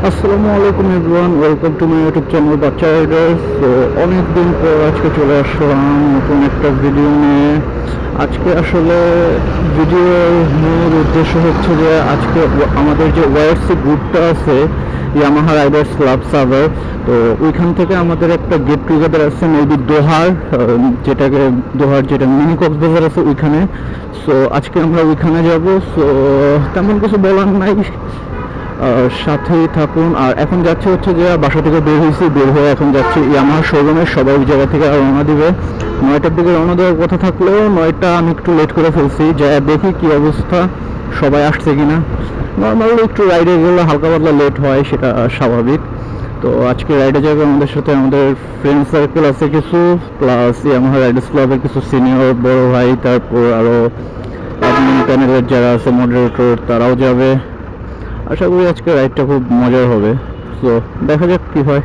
আসসালামু আলাইকুম everyone, welcome to my YouTube channel বাচ্চা রাইডার্স। তো অনেকদিন পর আজকে চলে আসলাম নতুন একটা ভিডিও নিয়ে। আজকে আসলে ভিডিওর মূল উদ্দেশ্য হচ্ছে যে আজকে আমাদের যে ওয়াইআরসি গ্রুপটা আছে, ইয়ামাহা রাইডার্স ক্লাব সার্ভার, তো ওইখান থেকে আমাদের একটা গেট টুগেদার আছে মেবি দোহার, যেটাকে দোহার যেটা মিনি কক্সবাজার আছে ওইখানে। সো আজকে আমরা ওইখানে যাব। সো তেমন কিছু বলার নাই, সাথেই থাকুন। আর এখন যাচ্ছে হচ্ছে যে বাসা থেকে বের হয়ে এখন যাচ্ছি ইয়ামাহা শোরুমে। সবাই ওই জায়গা থেকে রওনা দিবে 9টার দিকে রওনা দেওয়ার কথা থাকলেও 9টা আমি একটু লেট করে ফেলছি, যা দেখি কি অবস্থা, সবাই আসছে কিনা। নর্মালি একটু রাইডে গেলে হালকা পাতলা লেট হয়, সেটা স্বাভাবিক। তো আজকে রাইডে যাবে আমাদের সাথে আমাদের ফ্রেন্ড সার্কেল আছে কিছু, প্লাস ইয়ামাহা রাইডার্স ক্লাবের কিছু সিনিয়র বড় ভাই, তারপর আরও অ্যাডমিন প্যানেলের যারা আছে মডারেটর, তারাও যাবে। আশা করি আজকে রাইডটা খুব মজার হবে। তো দেখা যাক কি হয়।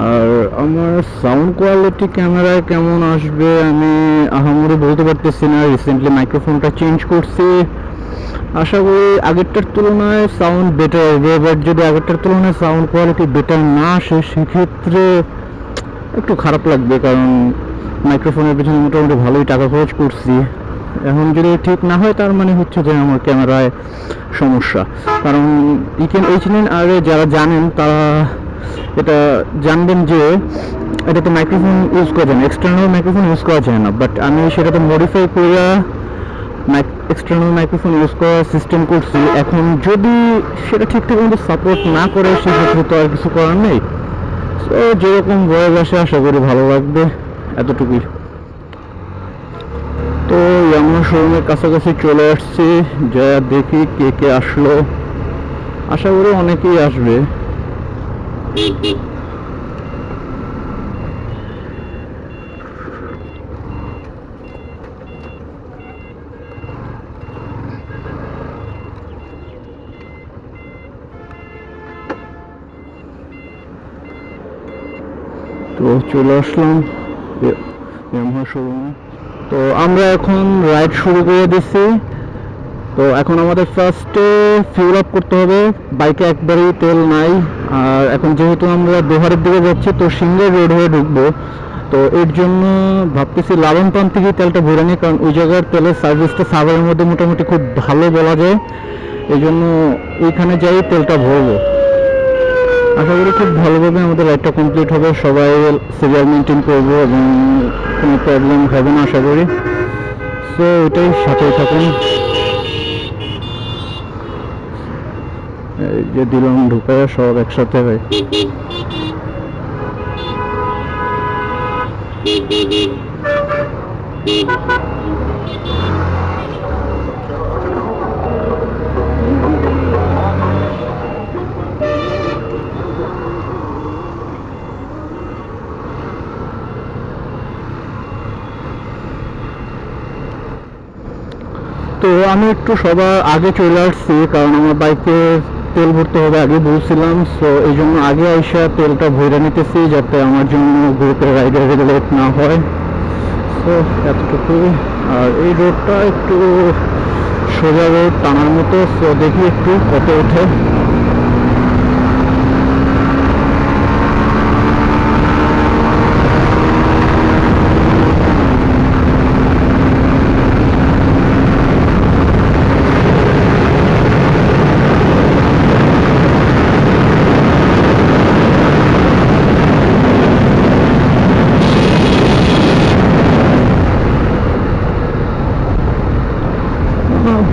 আর আমার সাউন্ড কোয়ালিটি ক্যামেরায় কেমন আসবে আমি আহামরি বলতে পারতেছি না। রিসেন্টলি মাইক্রোফোনটা চেঞ্জ করছি, আশা করি আগেরটার তুলনায় সাউন্ড বেটার আসবে। বাট যদি আগেরটার তুলনায় সাউন্ড কোয়ালিটি বেটার না আসে সেক্ষেত্রে একটু খারাপ লাগবে, কারণ মাইক্রোফোনের পেছনে মোটামুটি ভালোই টাকা খরচ করছি। এখন যদি ঠিক না হয় তার মানে হচ্ছে যে আমার ক্যামেরায় সমস্যা। কারণ এইচএনএন আর যারা জানেন তারা এটা জানবেন যে এটাতে মাইক্রোফোন ইউজ করা যায় না, এক্সটার্নাল মাইক্রোফোন ইউজ করা যায় না। বাট আমি সেটাতে মডিফাই করে এক্সটার্নাল মাইক্রোফোন ইউজ করার সিস্টেম করছি। এখন যদি সেটা ঠিকঠাক মতো সাপোর্ট না করে সেক্ষেত্রে তো আর কিছু করার নেই। তো যেরকম ভয়েস আসে আশা করি ভালো লাগবে, এতটুকুই। তো ইয়ামাহা শোরুমের কাছাকাছি চলে আসছি, যা দেখি কে কে আসলো। আশা করি অনেকেই আসবে। তো চলে আসলাম ইয়ামাহা শোরুমে। তো আমরা এখন রাইড শুরু করে দিচ্ছি। তো এখন আমাদের ফার্স্টে ফিউল আপ করতে হবে, বাইকে একবারেই তেল নাই। আর এখন যেহেতু আমরা দোহারের দিকে যাচ্ছি তো সিঙ্গার রোড হয়ে ঢুকবো, তো এর জন্য ভাবতেছি লালন পাম্প থেকে তেলটা ভরে নিই, কারণ ওই জায়গার তেলের সার্ভিসটা সাভারের মধ্যে মোটামুটি খুব ভালো বলা যায়। এই জন্য ওইখানে যাই তেলটা ভরবো। আশা করি খুব ভালোভাবে আমাদের রাইডটা কমপ্লিট হবে, সবাই সিরিয়াল মেনটেন করবো এবং কোনো প্রবলেম হবে না আশা করি। সো এটাই, সাথেই থাকুন। এই যে দিলাম ঢুকায় সব একসাথে হয়। তো আমি একটু সবার আগে চলে আসছি, কারণ আমার বাইকে তেল ভরতে হবে আগে বলছিলাম। সো এই জন্য আগে আইসা তেলটা ভরে নিতেছি, যাতে আমার জন্য গ্রুপের রাইডারের লেট না হয়। সো এতটুকুই। আর এই রোডটা একটু সোজা রোড, টানার মতো। সো দেখি একটু কত ওঠে।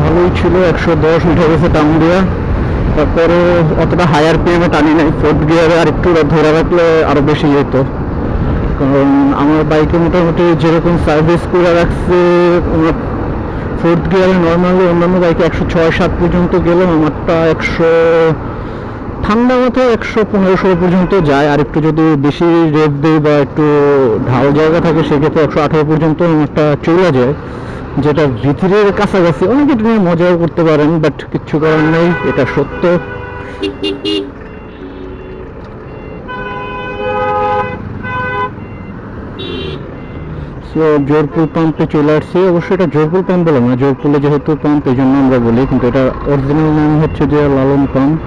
ভালোই ছিল, 110 উঠে গেছে টাউন দিয়া। তারপরে অতটা হায়ার পিএমে টানি নাই, ফোর্থ গিয়ারে আর একটু ধরে রাখলে আরও বেশি যেত। কারণ আমার বাইকে মোটামুটি যেরকম সার্ভিস করে রাখছে, আমার ফোর্থ গিয়ারে নর্মালি অন্যান্য বাইকে 106-107 পর্যন্ত গেলেও আমারটা 100 ঠান্ডা মাথায় 115-116 পর্যন্ত যায়। আর একটু যদি বেশি রেপ দিই বা একটু ঢাল জায়গা থাকে সেক্ষেত্রে 118 পর্যন্ত আমারটা চলে যায়, যেটা ভিতরের কাছাকাছি। অনেকে এটা নিয়ে মজাও করতে পারেন, বাট কিচ্ছু করার নেই, এটা সত্য। সো সো জোরপুল পাম্পে চলে আসছি। অবশ্যই এটা জোরপুল পাম্প বলে না, জোরপুলে যেহেতু পাম্প এই জন্য আমরা বলি, কিন্তু এটা অরিজিনাল নাম হচ্ছে যে লালন পাম্প।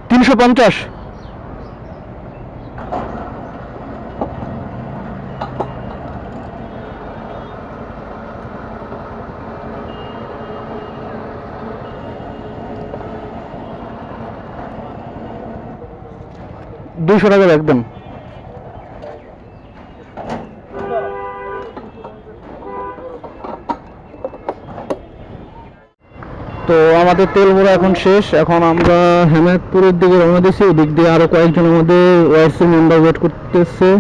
তিনশো 50। টাকা একদম। তো আমাদের তেল ভরা এখন শেষ। এখন আমরা হেমায়তপুরের দিকে রওনা দিয়েছি। ওদিক দিয়ে আরো কয়েকজন আমাদের ওয়াইসি মেম্বার ওয়েট করতেছে।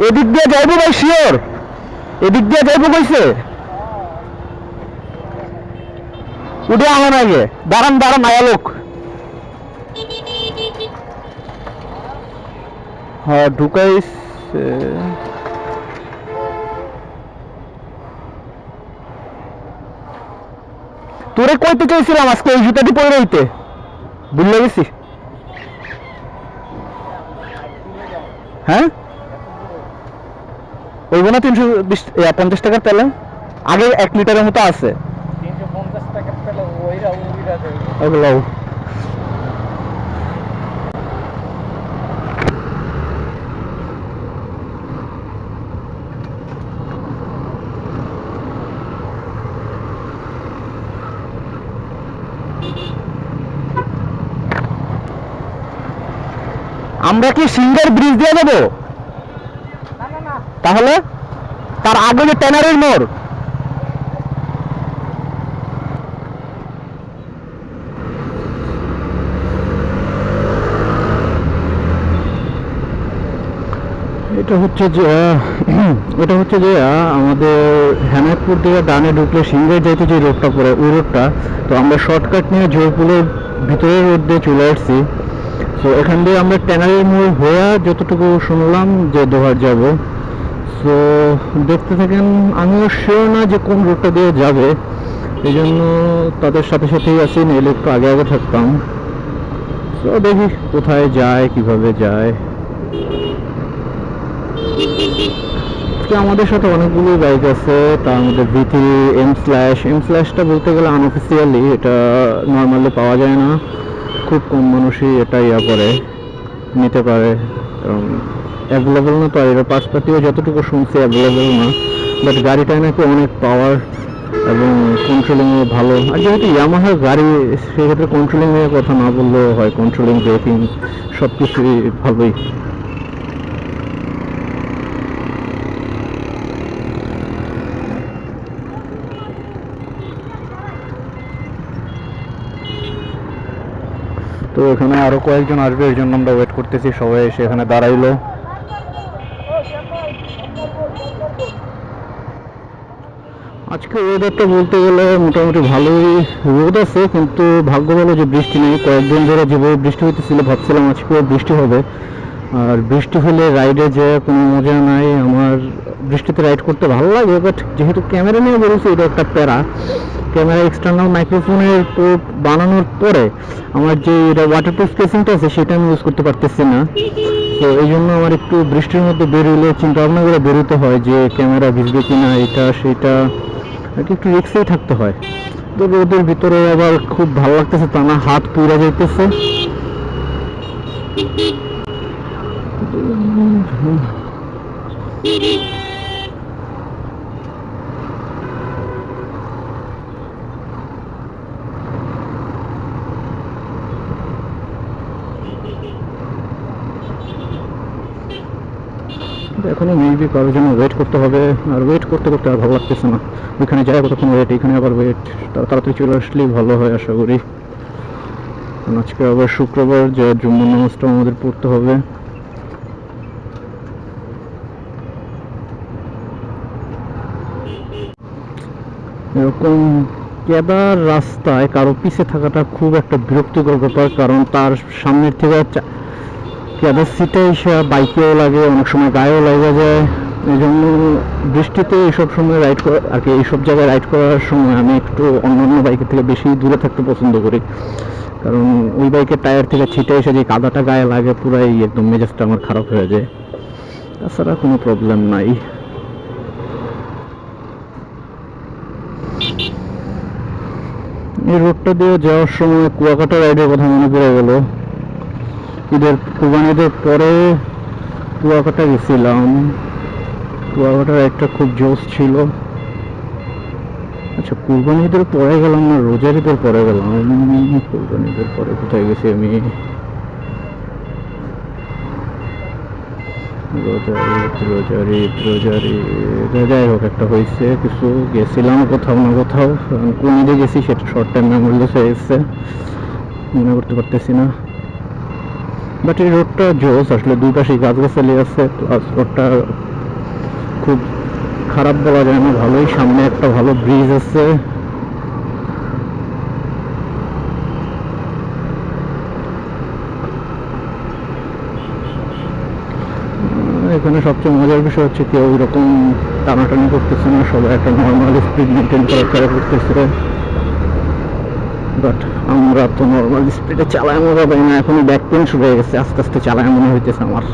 এদিক দিয়ে যাইবো ভাই, শিওর এদিক দিয়ে যাইবো কইছে। উঠে আমার আগে দাঁড়ান দাঁড়ান আয়া লোক। হ্যাঁ ঢুকাইছে। তোরে কইতে চাইছিলাম আজকে এই জুতাটি পরে রইতে, বুঝলে গেছি। হ্যাঁ ওইব না 350 টাকার তেলে আগে 1 লিটারের মতো আছে। 350 টাকার তেলে ওইগুলো আমরা কি সিঙ্গার ব্রিজ দিয়ে দেবো? তাহলে তার আগে যে ট্যানারির মোড়, এটা হচ্ছে যে আমাদের হেমায়তপুর থেকে ডানে ঢুকলে সিঙ্গার যাইতে যে রোডটা পড়ে ওই রোডটা। তো আমরা শর্টকাট নিয়ে জয়পুরের ভিতরের রোড দিয়ে চলে আসছি। তো এখান দিয়ে আমরা ট্যানারির মোড় হয়ে যতটুকু শুনলাম যে দোহার যাব। তো দেখতে থাকেন। আমিও শিওর না যে কোন রোডটা দিয়ে যাবে, এই জন্য তাদের সাথে সাথেই আছি, নাহলে একটু আগে আগে থাকতাম। তো দেখি কোথায় যায়, কিভাবে যায়। আমাদের সাথে অনেকগুলো বাইক আছে, তার মধ্যে V3 M/টা বলতে গেলে আনঅফিসিয়ালি, এটা নর্মালি পাওয়া যায় না, খুব কম মানুষই এটা করে নিতে পারে, কারণ অ্যাভেলেবেল না। তো এর পার্টসপাতিও যতটুকু শুনছি অ্যাভেলেবেল না, বাট গাড়িটায় নাকি অনেক পাওয়ার এবং কন্ট্রোলিংও ভালো। আর যেহেতু ইয়ামাহার গাড়ি, সেক্ষেত্রে কন্ট্রোলিংয়ের কথা না বললেও হয়, কন্ট্রোলিং, ব্রেকিং সব কিছুই ভালোই। তো এখানে আরো কয়েকজন আসবে, এর জন্য আমরা ওয়েট করতেছি। সবাই এসে এখানে দাঁড়াইলো। আজকে ওয়েদারটা বলতে গেলে মোটামুটি ভালোই রোদ আছে, কিন্তু ভাগ্য ভালো যে বৃষ্টি নেই। কয়েকদিন ধরে যেভাবে বৃষ্টি হইতেছিল ভাবছিলাম আজকেও বৃষ্টি হবে, আর বৃষ্টি হলে রাইডে যে কোনো মজা নাই। আমার বৃষ্টিতে রাইড করতে ভালো লাগে, বাট যেহেতু ক্যামেরা নিয়ে বলেছি এটা একটা প্যারা। ক্যামেরা এক্সটার্নাল মাইক্রোফোনের পোর্ট বানানোর পরে আমার যে এটা ওয়াটারপ্রুফ কেসিংটা আছে সেটা আমি ইউজ করতে পারতেছি না। তো এই জন্য আমার একটু বৃষ্টির মধ্যে বেরোলে চিন্তা ভাবনা করে বেরোতে হয় যে ক্যামেরা ভিজবে কিনা, এটা সেটা আর কি, একটু রিস্কেই থাকতে হয়। তো রোদের ভিতরে আবার খুব ভালো লাগতেছে তা না, হাত পুড়ে যাইতেছে। এখনো মেবি কারোর জন্য ওয়েট করতে হবে, আর ওয়েট করতে করতে আর ভালো লাগতেছে না। ওইখানে যায় কতক্ষণ ওয়েট, এখানে আবার ওয়েট, তাড়াতাড়ি চলে আসলেই ভালো হয় আশা করি। কারণ আজকে আবার শুক্রবার, যে জুম্মা নামাজটা আমাদের পড়তে হবে। এরকম কেদার রাস্তায় কারো পিছে থাকাটা খুব একটা বিরক্তিকর ব্যাপার, কারণ তার সামনের থেকে কেদার সিটে এসে বাইকেও লাগে, অনেক সময় গায়েও লেগে যায়। এই জন্য বৃষ্টিতে এইসব সময় রাইড করা আর কি, এইসব জায়গায় রাইড করার সময় আমি একটু অন্যান্য বাইকের থেকে বেশি দূরে থাকতে পছন্দ করি, কারণ ওই বাইকের টায়ার থেকে ছিটে এসে যে কাদাটা গায়ে লাগে পুরাই একদম মেজাজটা আমার খারাপ হয়ে যায়। তাছাড়া কোনো প্রবলেম নাই। এই রোডটা দিয়ে যাওয়ার সময় কুয়াকাটা রাইডের কথা মনে পড়ে গেল। কুরবানি ঈদের পরে কুয়াকাটা গেছিলাম, কুয়াকাটা রাইডটা খুব জোশ ছিল। আচ্ছা, কুরবানি ঈদের পরে গেলাম না রোজার ঈদের পরে গেলাম? কুরবানি ঈদের পরে কোথায় গেছি আমি? যাই হোক, একটা হয়েছে কিছু, গেছিলাম কোথাও না কোথাও। কোন ঈদে গেছি সেটা শর্ট টাইম মেমোরি লস হয়ে গেছে, মনে করতে পারতেছি না। বাট এই রোডটা জোস আসলে, দুই পাশে গাছগাছালি আছে, প্লাস রোডটা খুব খারাপ বলা যায় না, ভালোই। সামনে একটা ভালো ব্রিজ আছে। এখানে সবচেয়ে মজার বিষয় হচ্ছে কেউ এরকম টানাটানি করতেছে না, সবাই একটা নর্মাল স্পিড মেনটেন করার ট্রাই করতেছে। বাট আমরা তো নর্মাল স্পিডে চালায় মজা পাই না, এখনই ব্যাক পেন শুরু হয়ে গেছে, আস্তে আস্তে চালায় মনে হইতেছে আমার।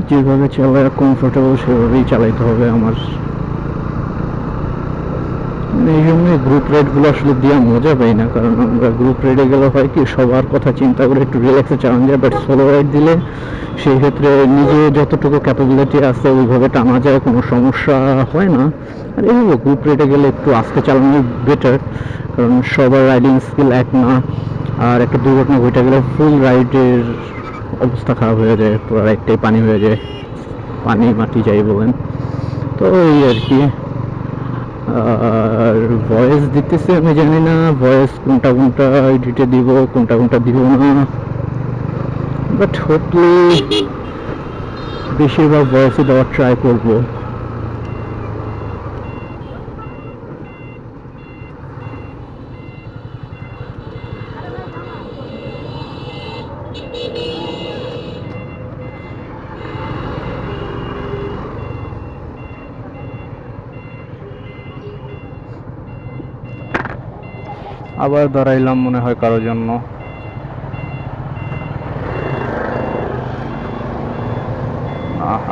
যেভাবে চালায় কমফোর্টেবল সেভাবেই চালাইতে হবে আমার। এই জন্য গ্রুপ রাইডগুলো আসলে দিয়ে মজা পাই না, কারণ আমরা গ্রুপ রাইডে গেলে হয় কি সবার কথা চিন্তা করে একটু রিল্যাক্সে চালানো যায়, বাট সোলো রাইড দিলে সেই ক্ষেত্রে নিজে যতটুকু ক্যাপাবিলিটি আছে ওইভাবে টানা যায়, কোনো সমস্যা হয় না। আর এইভাবে গ্রুপ রাইডে গেলে একটু আস্তে চালানো বেটার, কারণ সবার রাইডিং স্কিল এক না। আর একটা দুর্ঘটনা ঘটে গেলে ফুল রাইডের অবস্থা খারাপ হয়ে যায়, পুরো রাইডটাই পানি হয়ে যায়, পানি মাটি যাই বলেন। তো এই আর কি। আর ভয়েস দিতেছে আমি জানি না ভয়েস কোনটা কোনটা এডিটে দিব, কোনটা কোনটা দিব না, বাট হোপলি বেশিরভাগ ভয়েসই দেওয়ার ট্রাই করবো। আবার দাঁড়াইলাম মনে হয় কারোর জন্য।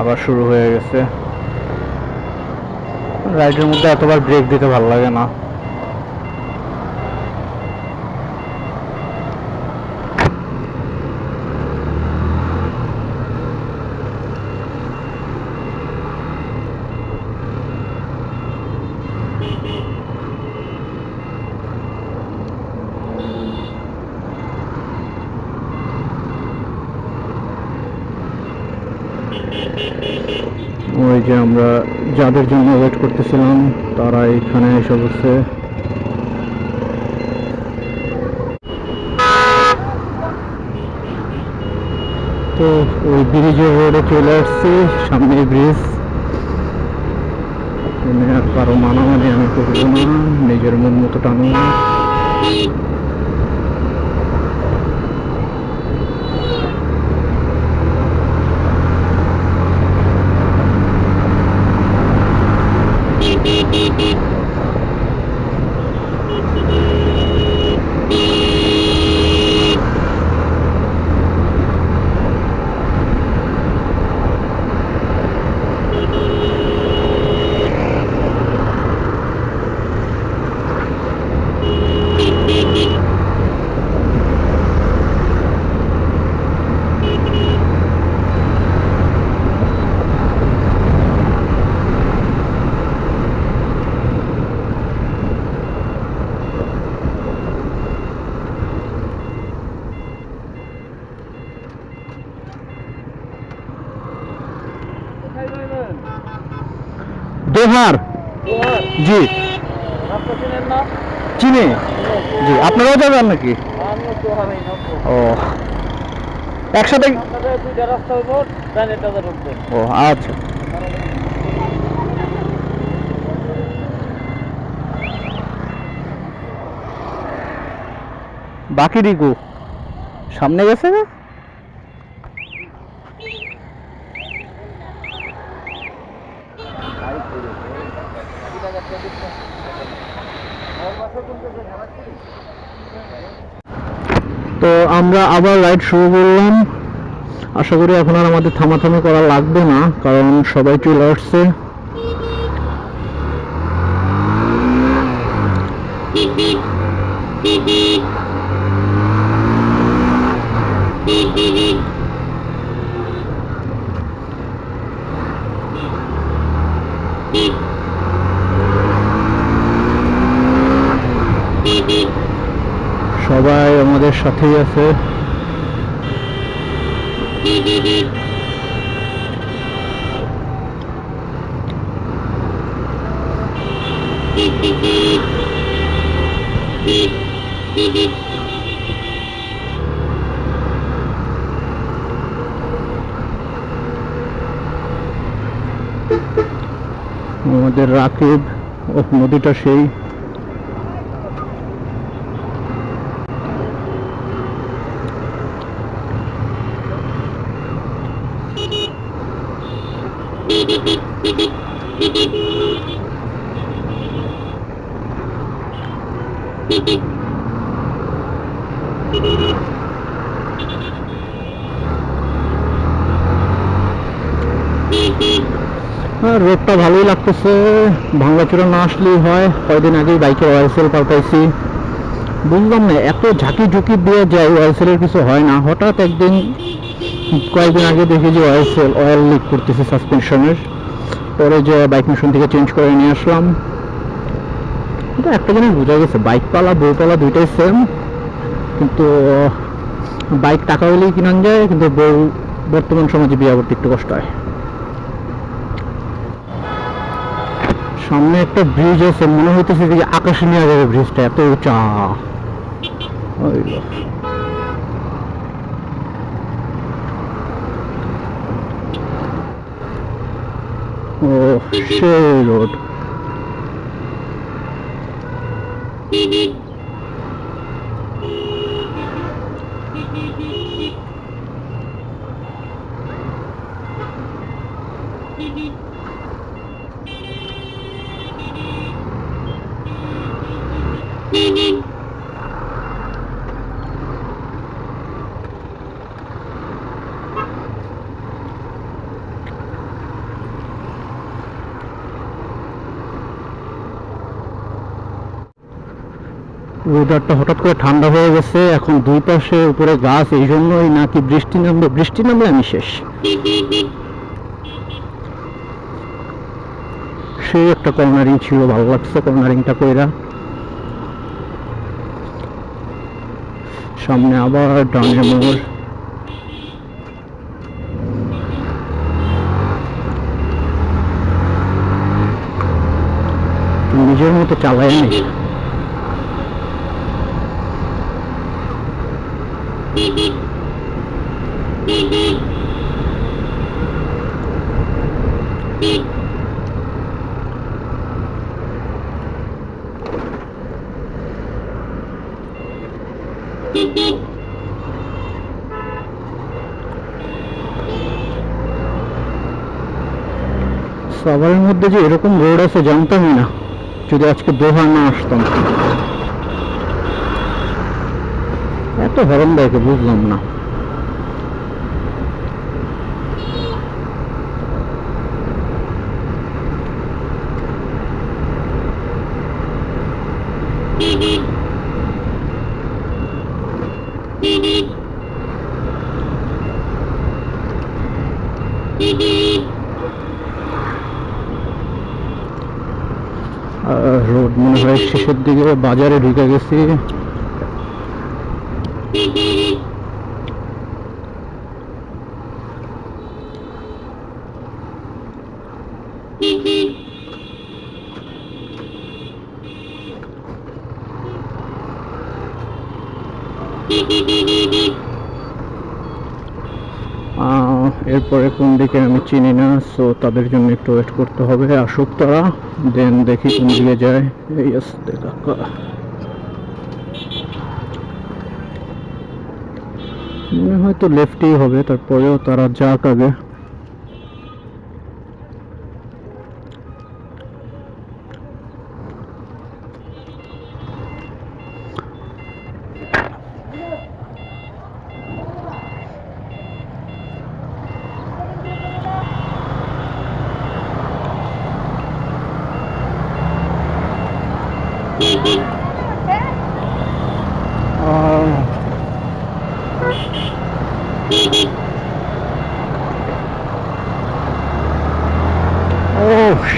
আবার শুরু হয়ে গেছে। রাইডের মধ্যে এতবার ব্রেক দিতে ভালো লাগে না। ওই যে আমরা যাদের জন্য ওয়েট করতেছিলাম তারা এখানে এসে বসে। তো ওই ব্রিজের রোডে চলে আসছি, সামনে ব্রিজ। আর কারো মানামানি আমি করবো না, নিজের মন মতো টানো। দোহার। জি চিনে। জি আপনারাও যাবেন নাকি? ও একসাথে। ও আচ্ছা। বাকি রিকু সামনে গেছে না? তো আমরা আবার রাইড শুরু করলাম। আশা করি এখন আর আমাদের থামাথামি করা লাগবে না, কারণ সবাই চলে আসছে। সবাই আমাদের সাথেই আছে। আমাদের রাকিব নদীটা সেই রোডটা ভালোই লাগতেছে। ভাঙ্গাচোরা না আসলেই হয়। কয়দিন আগেই বাইকের ওয়াইসেল পাল্টাইছি। বুঝলাম না এত ঝাঁকি ঝুঁকি দিয়ে যায়, ওয়াইসেলের কিছু হয় না। হঠাৎ একদিন কয়েকদিন আগে দেখি যে ওয়াইসেল অয়েল লিক করতেছে সাসপেনশনের। পরে যে বাইক মিশন থেকে চেঞ্জ করে নিয়ে আসলাম। কিন্তু একটা জিনিস বোঝা গেছে, বাইক পালা বউপালা দুইটাই সেম। কিন্তু বাইক টাকা হলেই কিনান যায়, কিন্তু বউ বর্তমান সমাজে বিয়ে করতে একটু কষ্ট হয়। সামনে একটা ব্রিজ আছে, মনে হইতেছে যে আকাশে নিয়ে যাবে ব্রিজটা, এত উঁচা। ও সেই রোড। ওয়েদারটা হঠাৎ করে ঠান্ডা হয়ে গেছে। এখন দুই পাশে উপরে গাছ, এই জন্যই নাকি বৃষ্টি নামবে। বৃষ্টি নামলে আমি শেষ। সেই একটা কর্নারিং ছিল, ভালো লাগছে কর্নারিংটা কইরা। সামনে আবার ডানে মোড়। নিজের মতো চালায় নেই। সাভারের মধ্যে যে এরকম রোড আছে জানতামই না, যদি আজকে দোহা না আসতাম। এত হরন দেয় বুঝলাম না। রোড মনে হয় শেষের দিকে, বাজারে ঢুকে গেছি। এরপরে কোন দিকে আমি চিনি না, সো তাদের জন্য একটু ওয়েট করতে হবে, আসুক তারা, দেন দেখি কোন দিকে যায়। এই আসতে কাকা, মনে হয় তো লেফটই হবে, তারপরেও তারা যাক আগে।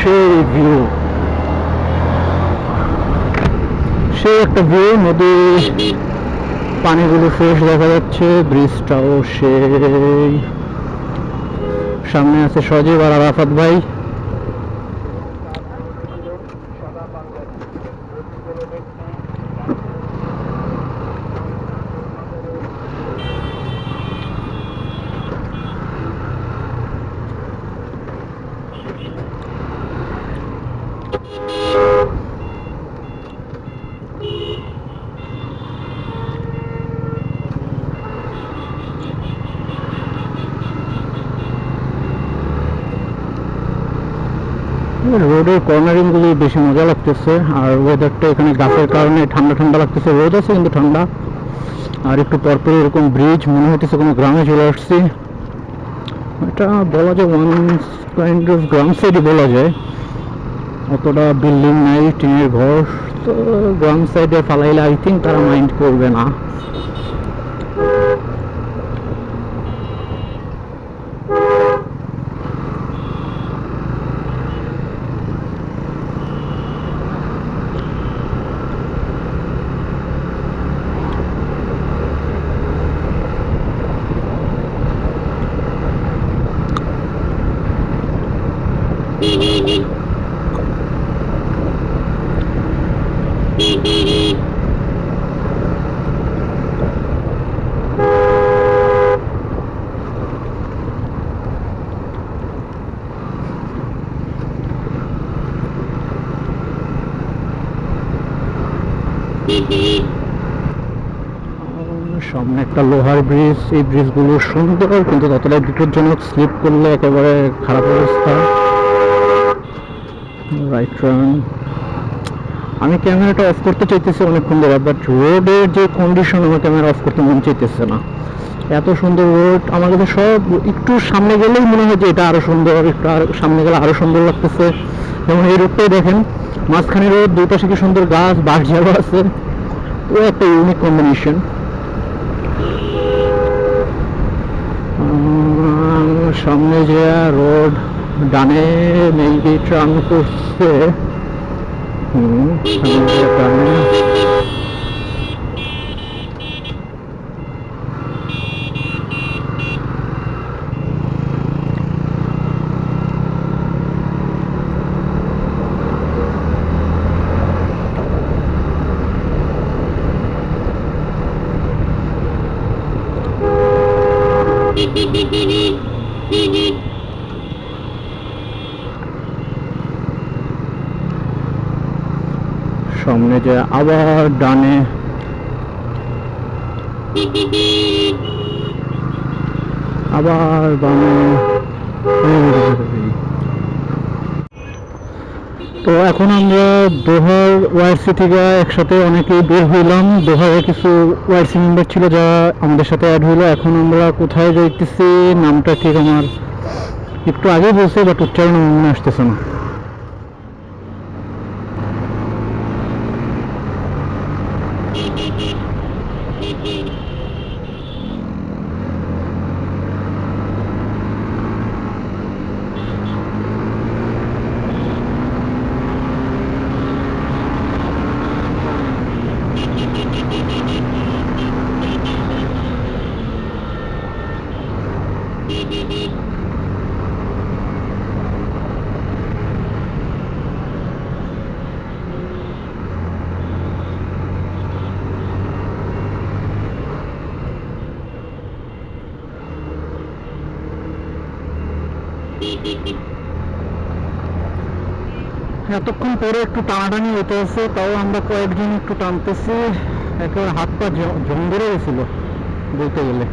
সেই ভিউ, সেই একটা ভিউ, নদী পানিগুলো ফ্রেশ দেখা যাচ্ছে, ব্রিজটাও সেই। সামনে আছে সজীব আর আরাফাত ভাই। রোডের কর্নারিং গুলি বেশি মজা লাগতেছে, আর ওয়েদারটা এখানে গাছের কারণে ঠান্ডা ঠান্ডা লাগতেছে, রোদ আছে কিন্তু ঠান্ডা। আর একটু পরপর এরকম ব্রিজ, মনে হইতেছে কোনো গ্রামে চলে আসছি। এটা বলা যায় ওয়ান কাইন্ড অফ গ্রাম সাইডই বলা যায়, অতটা বিল্ডিং নাই, টিনের ঘর, তো গ্রাম সাইডে ফালাইলে আই থিঙ্ক তারা মাইন্ড করবে না। সামনে একটা লোহার ব্রিজ, এই ব্রিজগুলো সুন্দর কিন্তু ততটাই বিপজ্জনক, স্লিপ করলে একেবারে খারাপ অবস্থা। Right turn. আমি ক্যামেরাটা অফ করতে চাইতেছি অনেকক্ষণ ধরে, বাট রোডের যে কন্ডিশন আমার ক্যামেরা অফ করতে মন চাইতেছে না। এত সুন্দর রোড, আমার কাছে সব একটু সামনে গেলেই মনে হয় যে এটা আরো সুন্দর, একটু আর সামনে গেলে আরো সুন্দর লাগতেছে। যেমন এই রোডটাই দেখেন, মাঝখানে রোড, দুই পাশে কি সুন্দর গাছ, বাঁশ ঝাড়ু আছে, ও একটা ইউনিক কম্বিনেশন। সামনে যে রোড, ডানে মেবি ট্রাম করছে, ডানে। সামনে যে আবার ডানে, আবার বামে। তো এখন আমরা দোহার ওয়াইসি থেকে একসাথে অনেকেই বের হইলাম। দোহারে কিছু ওয়াইসি মেম্বার ছিল যারা আমাদের সাথে অ্যাড হইলো। এখন আমরা কোথায় যাইতেছি নামটা ঠিক আমার একটু আগে বলছে, বাট উচ্চারণ মনে আসতেছে না। এতক্ষণ পরে একটু টানাটানি হতে আছে, তাও আমরা কয়েকজন একটু টানতেছি, একেবারে হাত পা জং ধরে গেছিল বলতে গেলে।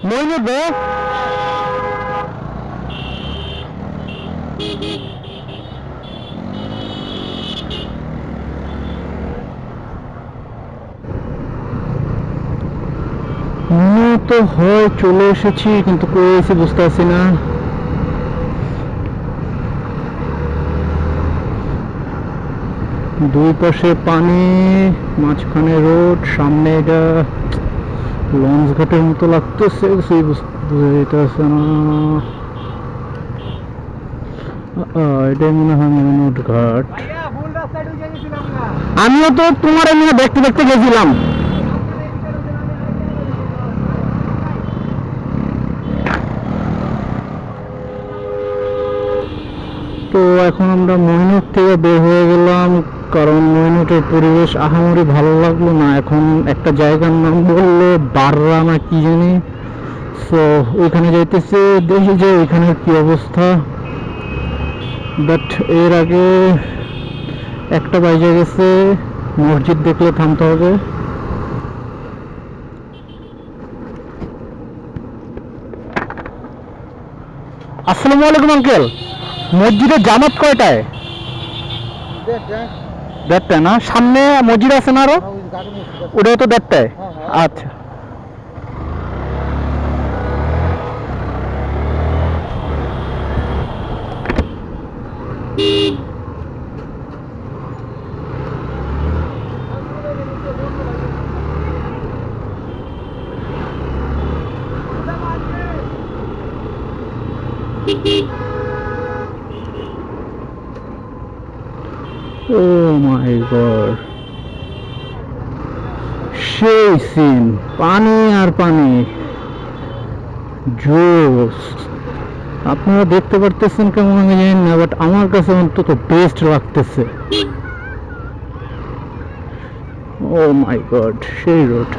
মইনুর বে মনে তো হয় চলে এসেছি, কিন্তু কই এসে বুঝতে পারছি না। দুই পাশে পানি, মাঝখানে রোড, সামনে এটা লঞ্চ ঘাটের মতো লাগতেছে, কিছুই বুঝতে না। এটাই মনে হয় মইনুট ঘাট। আমিও তো তোমার এমনি দেখতে দেখতে গেছিলাম। তো এখন আমরা মইনুট থেকে বের হয়ে গেলাম, কারণ মইনুটের পরিবেশ আহামরি ভালো লাগলো না। এখন একটা জায়গার নাম বললো বাররা না কি জানি, সো ওইখানে যাইতেছে, দেখি যে ওইখানের কি অবস্থা। বাট এর আগে একটা বাজে গেছে, মসজিদ দেখলে থামতে হবে। আসসালামু আলাইকুম আঙ্কেল, মসজিদের জামাত কয়টায়? দেড়টায় না? সামনে মসজিদ আছে না আরো? ওটাও তো দেড়টায়। আচ্ছা। Oh my god, সেই সিন, পানি আর পানি, জোস। আপনারা দেখতে পারতেছেন কেমন আমি জানি না, বাট আমার কাছে অন্তত বেস্ট লাগতেছে। ও মাই গড, সেই রোড।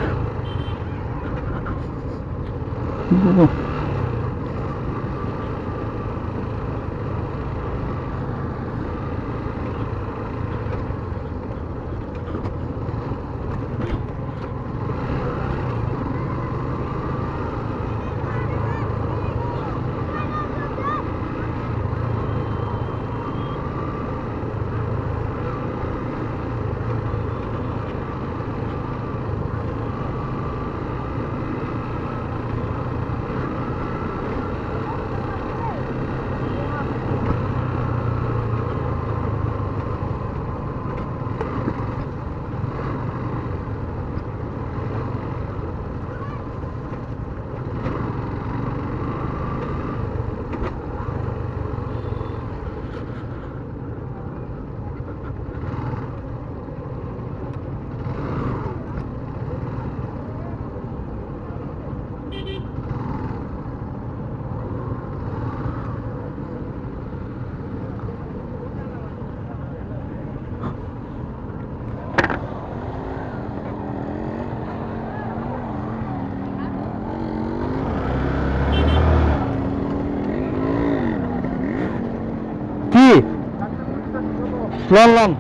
লন লন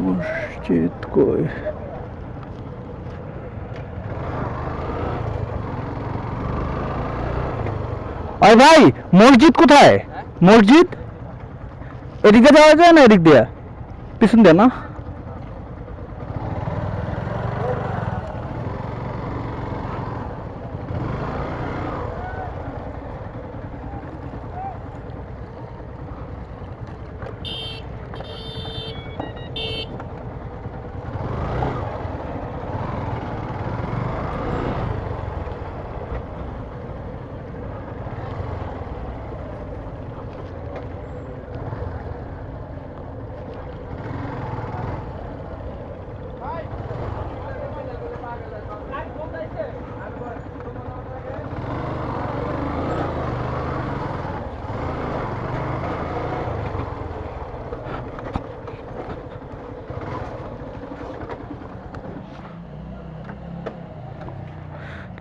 মসজিদ কই? আরে ভাই মসজিদ কোথায়? মসজিদ এদিক দিয়ে যাওয়া যায় না? এদিক দিয়ে পিছন দিয়ে না?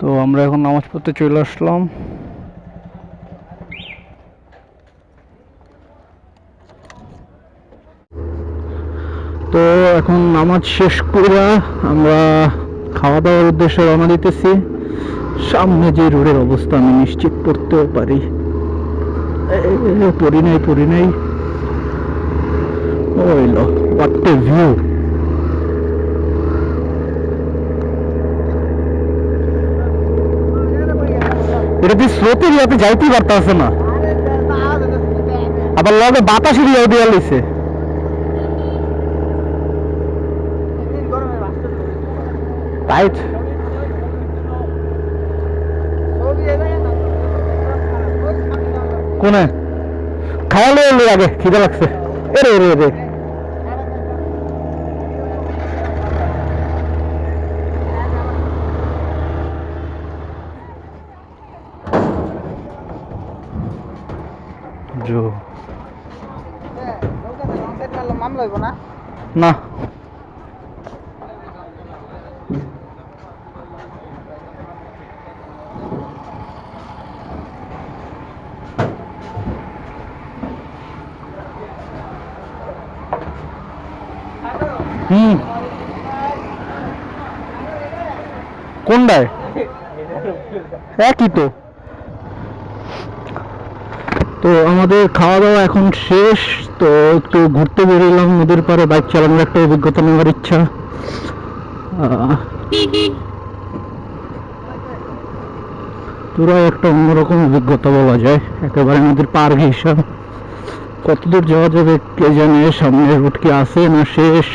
তো আমরা এখন নামাজ পড়তে চলে আসলাম। তো এখন নামাজ শেষ করে আমরা খাওয়া দাওয়ার উদ্দেশ্যে রওনা দিতেছি। সামনে যে রোডের অবস্থা আমি নিশ্চিত পড়তেও পারি। পড়ি নাই ওইল হোয়াট এ ভিউ। এটা দিয়ে স্রোতের ইয়াতে যাইতেই পারতেছে না, আবার লগে বাতাসের ইয়ে দিয়ে লইছে। রাইট কোনে খাওয়ালে এলো আগে, খিদে লাগছে। এরে এরে এরে না কোনটায় একই তো। তো আমাদের খাওয়া দাওয়া এখন শেষ, তো একটু ঘুরতে বেরোলাম নদীর পাড়ে। বাইক চালানোর একটা অভিজ্ঞতা নেওয়ার ইচ্ছা। পুরো একটা অন্যরকম অভিজ্ঞতা বলা যায়, একেবারে নদীর পার ঘেঁষা। কতদূর যাওয়া যাবে কে জানে, সামনে রুট কি আছে না শেষ।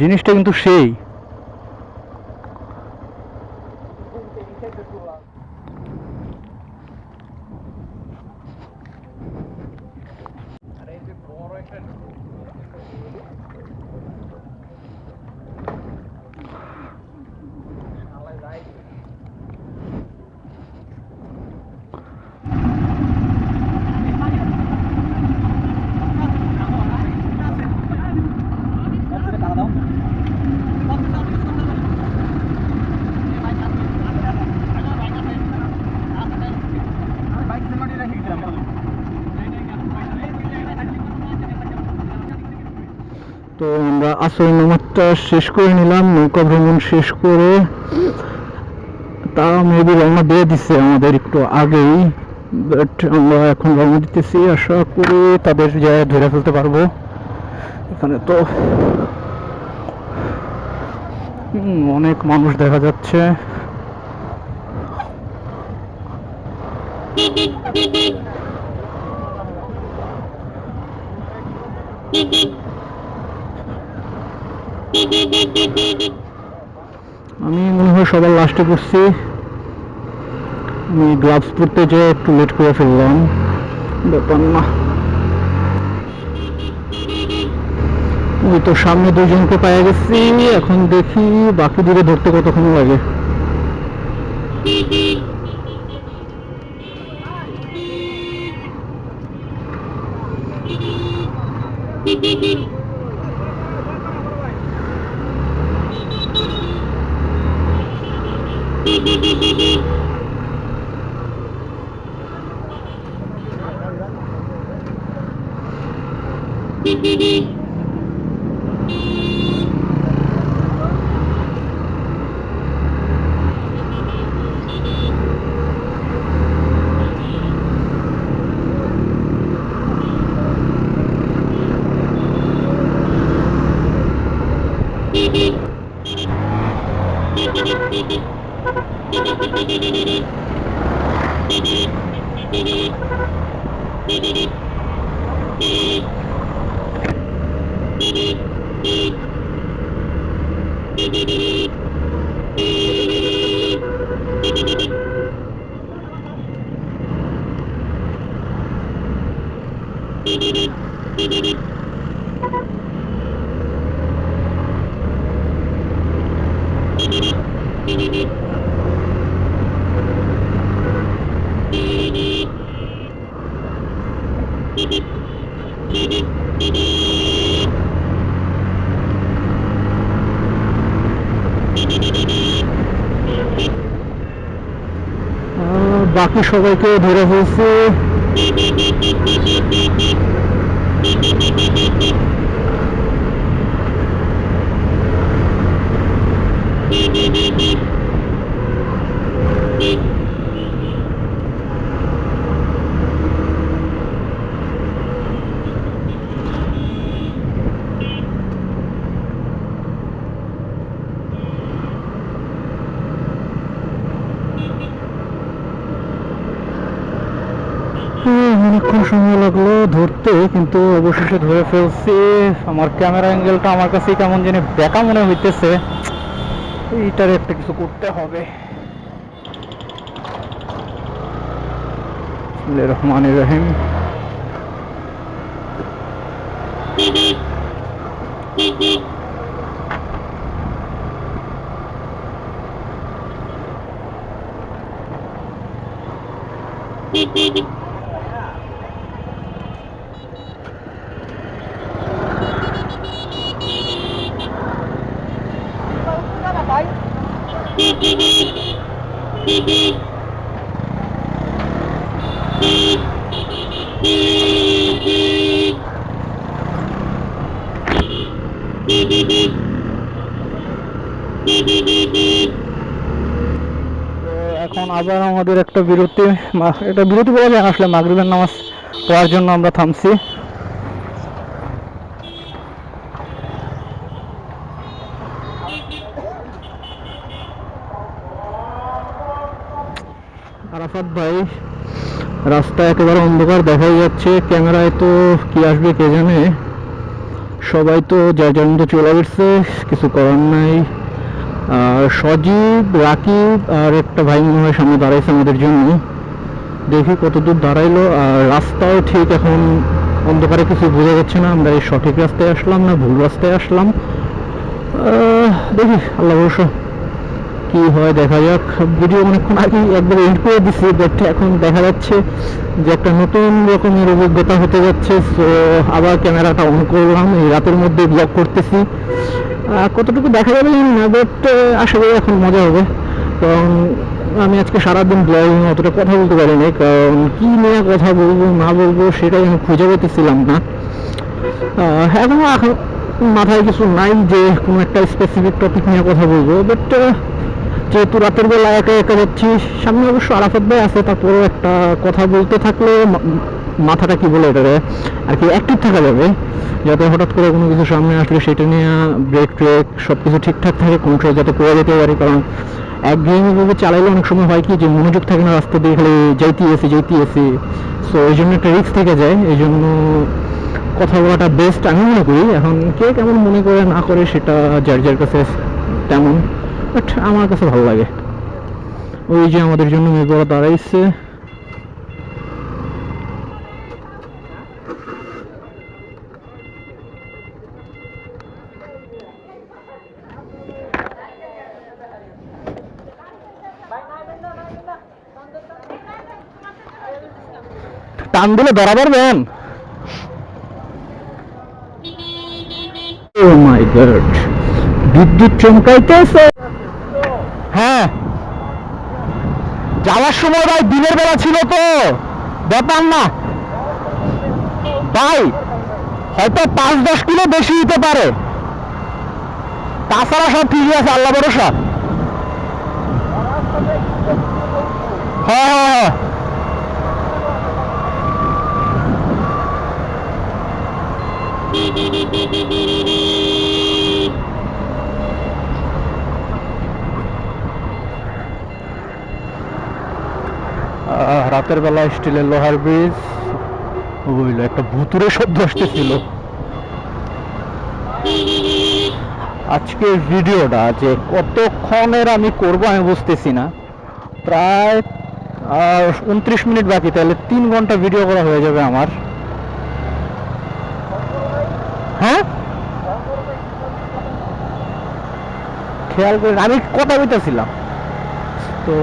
জিনিসটা কিন্তু সেই। তো আমরা আসর নামাজটা শেষ করে নিলাম, নৌকা ভ্রমণ শেষ করে। তা মেবি রওনা দিয়ে দিচ্ছে আমাদের একটু আগেই, বাট আমরা এখন রওনা দিতেছি। আশা করি তাদের জায়গায় ধরে ফেলতে পারবো। এখানে তো অনেক মানুষ দেখা যাচ্ছে। আমি মনে হয় সবার লাস্টে পড়ছি। আমি গ্লাভস পরতে যেয়ে একটু লেট করে ফেললাম, ব্যাপার না। ওই তো সামনে দুজনকে পাওয়া গেছি, এখন দেখি বাকি দূরে ধরতে কতক্ষণ লাগে। বাকি সবাইকে ধরে ফেলছে। অনেকক্ষণ সময় লাগলো ধরতে, কিন্তু অবশেষে ধরে ফেলছি। আমার ক্যামেরা অ্যাঙ্গেলটা আমার কাছে কেমন জানি বেঁকা মনে হইতেছে, এইটার একটা কিছু করতে হবে। রহমানির রহিম। এখন আবার আমাদের একটা বিরতি, এটা বিরতি বলা যায় আসলে, মাগরিবের নামাজ পড়ার জন্য আমরা থামছি। আরাফাত ভাই, রাস্তা একেবারে অন্ধকার দেখাই যাচ্ছে, ক্যামেরায় তো কি আসবে কে জানে। সবাই তো যার যার মতো চলে গেছে, কিছু করার নাই। আর সজীব, রাকিব আর একটা ভাই মনে হয় সামনে দাঁড়াইছে আমাদের জন্য, দেখি কতদূর দাঁড়াইলো। আর রাস্তাও ঠিক এখন অন্ধকারে কিছু বোঝা যাচ্ছে না, আমরা এই সঠিক রাস্তায় আসলাম না ভুল রাস্তায় আসলাম। দেখি আল্লাহ ভরসা কি হয় দেখা যাক। ভিডিও অনেকক্ষণ আগে একবার এন্ড করে দিচ্ছি, বাট এখন দেখা যাচ্ছে যে একটা নতুন রকমের অভিজ্ঞতা হতে যাচ্ছে। সো আবার ক্যামেরাটা অন করলাম, এই রাতের মধ্যে ব্লগ করতেছি। কতটুকু দেখা যাবে না, বাট আশা করি এখন মজা হবে। কারণ আমি আজকে সারাদিন ব্লগিং অতটা কথা বলতে পারিনি, কারণ কী নিয়ে কথা বলবো না বলবো সেটাই আমি খুঁজে পেতেছিলাম না। এখন মাথায় কিছু নাই যে কোনো একটা স্পেসিফিক টপিক নিয়ে কথা বলবো, বাট যেহেতু রাতের বেলা একা একা যাচ্ছি, সামনে অবশ্য আরাফাত ভাই আছে, তারপরেও একটা কথা বলতে থাকলে মাথাটা কি বলে এটারে আর কি অ্যাক্টিভ থাকা যাবে, যাতে হঠাৎ করে কোনো কিছু সামনে আসলে সেটা নিয়ে ব্রেক ট্রেক সব কিছু ঠিকঠাক থাকে, কন্ট্রোল যাতে করে যেতে পারি। কারণ একঘেয়েমিভাবে চালাইলে অনেক সময় হয় কি যে মনোযোগ থাকে না, রাস্তা দিয়ে খালি যাইতে এসি। সো এই জন্য একটা রিস্ক থেকে যায়, এই জন্য কথা বলাটা বেস্ট আমি মনে করি। এখন কে কেমন মনে করে না করে সেটা যার যার কাছে তেমন। বাট আমার কাছে ভালো লাগে। ওই যে আমাদের জন্য মেয়ে বড় দাঁড়াইছে। টান দিলে ধরা পারবেন? ও মাই গড, বিদ্যুৎ চমকাইতেছে। হ্যাঁ, যাওয়ার সময় ভাই দিনের বেলা ছিল তো ব্যাপার না ভাই, হয়তো 5-10 কিলো বেশি হতে পারে, তাছাড়া সব ঠিকই আছে, আল্লাহ ভরসা। হ্যাঁ হ্যাঁ হ্যাঁ, রাতের বেলা স্টিলের লোহার ব্রিজ, বুঝলো একটা ভুতুরে শব্দ আসতেছিল। আজকের ভিডিওটা যে কতক্ষণের আমি করব আমি বুঝতেছি না, প্রায় 29 মিনিট বাকি, তাহলে 3 ঘন্টা ভিডিও করা হয়ে যাবে আমার। হ্যাঁ, খেয়াল করে আমি কথা বলতেছিলাম তো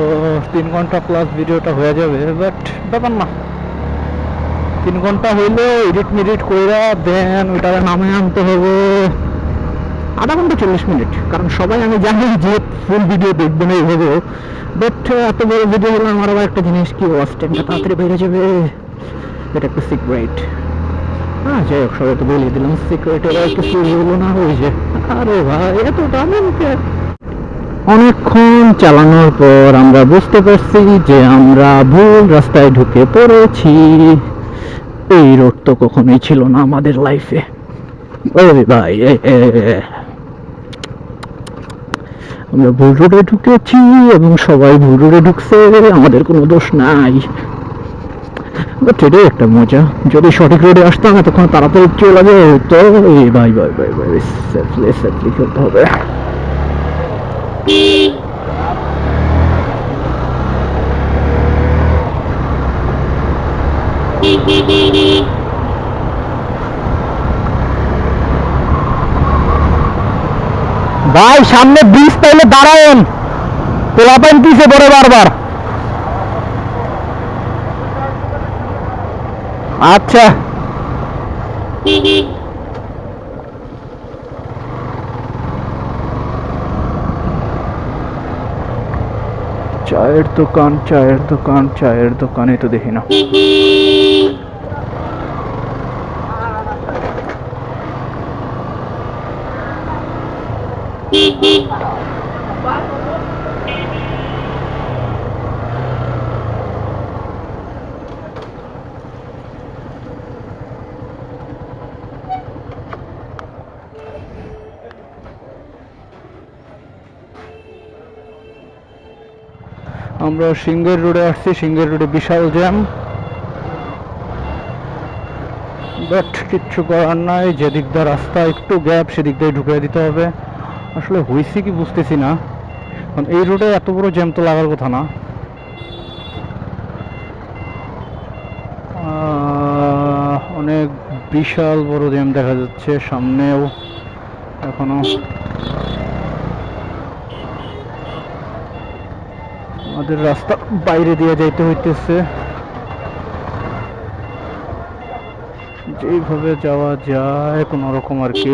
3 ঘন্টা প্লাস ভিডিওটা হয়ে যাবে, বাট ব্যাপার না, 3 ঘন্টা হইলে এডিট মিডিট কইরা দেন ওইটা নামে আনতে হবে 1/2 ঘন্টা 40 মিনিট, কারণ সবাই আমি জানি যে ফুল ভিডিও দেখবে না এইভাবে, বাট এত বড় ভিডিও হলে আমার আবার একটা জিনিস কি ওয়াচ টাইমটা তাড়াতাড়ি বেড়ে যাবে, এটা একটা সিক্রেট। হ্যাঁ যাই হোক, সবাই তো বলে দিলাম সিক্রেট, এবার কিছু হলো না। ওই যে আরে ভাই এত দামেনকে অনেকক্ষণ চালানোর পর আমরা বুঝতে পারছি যে আমরা ভুল রাস্তায় ঢুকে পড়েছি। এই রোড তো কখনোই ছিল না আমাদের লাইফে। ওই ভাই আমরা ভুল রোডে ঢুকেছি এবং সবাই ভুল রোডে ঢুকছে, আমাদের কোনো দোষ নাই। বাট এটাই একটা মজা, যদি সঠিক রোডে আসতাম এতক্ষণ তাড়াতাড়ি চলে যাবে তো। এই ভাই ভাই ভাই ভাই সেফলি সেফলি খেলতে হবে। ভাই সামনে ব্রিজ পাইলে দাঁড়ায়েন, পোলাপাইন পিছে পড়ে বারবার। আচ্ছা চায়ের দোকান চায়ের দোকান চায়ের দোকানে তো দেখি না। আমরা সিঙ্গের রোডে আসছি, সিঙ্গের রোডে বিশাল জ্যাম, বাট কিচ্ছু করার নাই, যেদিক দিয়ে রাস্তা একটু গ্যাপ সেদিক দিয়ে ঢুকিয়ে দিতে হবে। আসলে হয়েছে কি বুঝতেছি না, কারণ এই রোডে এত বড় জ্যাম তো লাগার কথা না। অনেক বিশাল বড় জ্যাম দেখা যাচ্ছে সামনেও, এখনো আমাদের রাস্তা বাইরে দিয়ে যাইতে হইতেছে, যেইভাবে যাওয়া যায় কোনো রকম আর কি।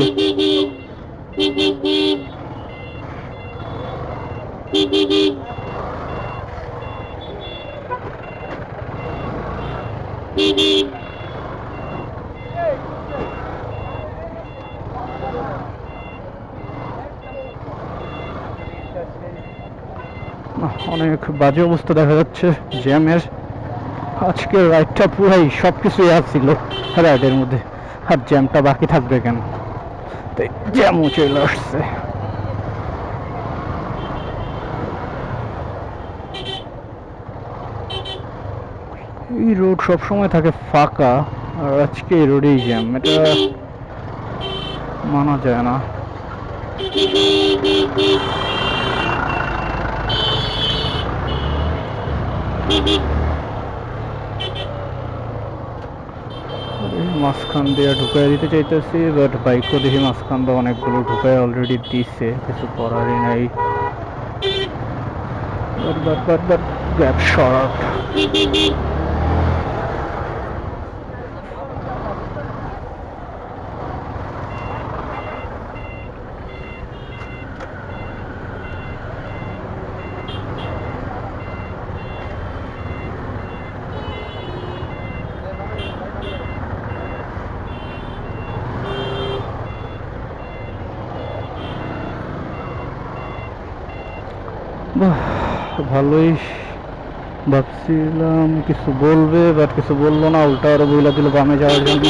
অনেক বাজে অবস্থা দেখা যাচ্ছে জ্যামের। আজকের রাইডটা পুরাই সবকিছু ছিল রাইডের মধ্যে, আর জ্যামটা বাকি থাকবে কেন, তাই জ্যামও চলে আসছে। এই রোড সবসময় থাকে ফাঁকা, আর আজকে এই রোডেই জ্যাম, এটা মানা যায় না। মাঝখান দিয়ে ঢুকাই দিতে চাইতেছি, বাট বাইকও দেখি মাঝখান দিয়ে অনেকগুলো ঢুকাই অলরেডি দিছে, কিছু করারই নাই। But grab short. বাহ, ভালোই ভাবছিলাম কিছু বলবে, বাট কিছু বললো না, উল্টা আরো বইলা দিল বামে যাওয়ার জন্য।